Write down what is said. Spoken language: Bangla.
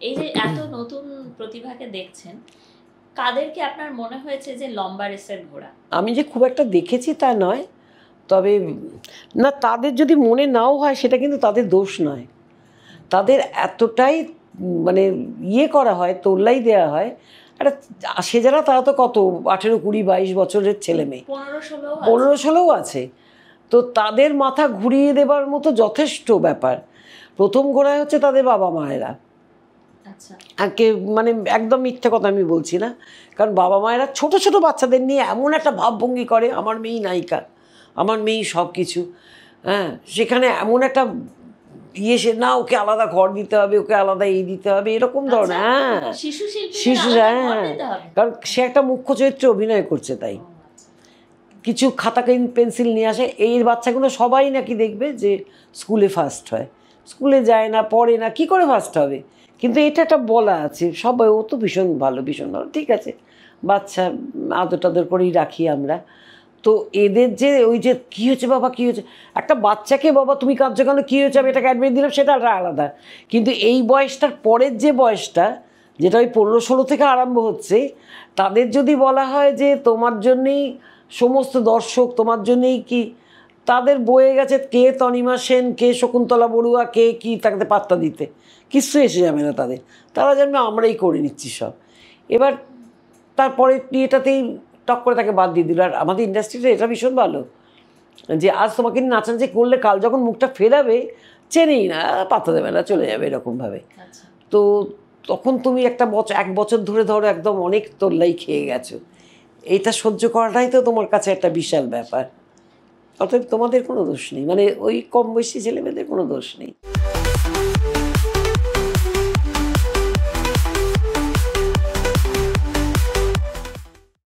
এই যে এত নতুন প্রতিভাকে দেখছেন, কাদেরকে আপনার মনে হয়েছে যে লম্বা রেসের ঘোড়া? আমি যে খুব একটা দেখেছি তা নয়, তবে না, তাদের যদি মনে নাও হয় সেটা কিন্তু তাদের দোষ নয়। তাদের এতটাই মানে ইয়ে করা হয়, তোল্লাই দেওয়া হয়। একটা সে যারা তারা তো কত 18, 20, 22 বছরের ছেলে মেয়ে, 15-16 আছে। তো তাদের মাথা ঘুরিয়ে দেবার মতো যথেষ্ট ব্যাপার। প্রথম গোড়ায় হচ্ছে তাদের বাবা মায়েরা। আচ্ছা, আগে মানে একদম মিথ্যে কথা আমি বলছি না, কারণ বাবা মায়েরা ছোট ছোট বাচ্চাদের নিয়ে এমন একটা ভাবভঙ্গি করে, আমার মেয়েই নায়িকা, আমার মেয়েই সব কিছু। হ্যাঁ, সেখানে এমন একটা ইয়ে, সে না ওকে আলাদা ঘর দিতে হবে, ওকে আলাদা এই দিতে হবে, এরকম ধরনের। হ্যাঁ, শিশু, হ্যাঁ, কারণ সে একটা মুখ্য চরিত্রে অভিনয় করছে, তাই কিছু খাতা পেন্সিল নিয়ে আসে। এই বাচ্চাগুলো সবাই নাকি দেখবে যে স্কুলে ফার্স্ট হয়, স্কুলে যায় না, পড়ে না, কি করে ফার্স্ট হবে? কিন্তু এটা একটা বলা আছে, সবাই ও তো ভীষণ ভালো, ভীষণ ভালো, ঠিক আছে, বাচ্চা আদর টাদর করেই রাখি আমরা। তো এদের যে ওই যে কী হয়েছে বাবা, কী হয়েছে, একটা বাচ্চাকে বাবা তুমি কাঁদছো কেন, কী হয়েছে, আমি এটা ক্যাডবেরি দিলাম, সেটা আলাদা। কিন্তু এই বয়সটার পরের যে বয়সটা, যেটা ওই 15-16 থেকে আরম্ভ হচ্ছে, তাদের যদি বলা হয় যে তোমার জন্যেই সমস্ত দর্শক, তোমার জন্যেই কি, তাদের বয়ে গেছে কে তনিমা সেন, কে শকুন্তলা বড়ুয়া, কে কি, তাকে পাত্তা দিতে কিছু এসে যাবে না তাদের। তারা জানবে আমরাই করে নিচ্ছি সব। এবার তারপরে এটাতেই টক করে তাকে বাদ দিয়ে দিল। আর আমাদের ইন্ডাস্ট্রিতে এটা ভীষণ ভালো যে আজ তোমাকে নাচানাচি করলে কাল যখন মুখটা ফেরাবে চেনেই না, পাত্তা দেবে না, চলে যাবে এরকমভাবে। তো তখন তুমি একটা বছর, 1 বছর ধরে ধরো একদম অনেক তোল্লাই খেয়ে গেছো, এইটা সহ্য করাটাই তো তোমার কাছে একটা বিশাল ব্যাপার। অতএব তোমাদের কোনো দোষ নেই, মানে ওই কম বয়সী ছেলেমেয়েদের কোনো দোষ নেই।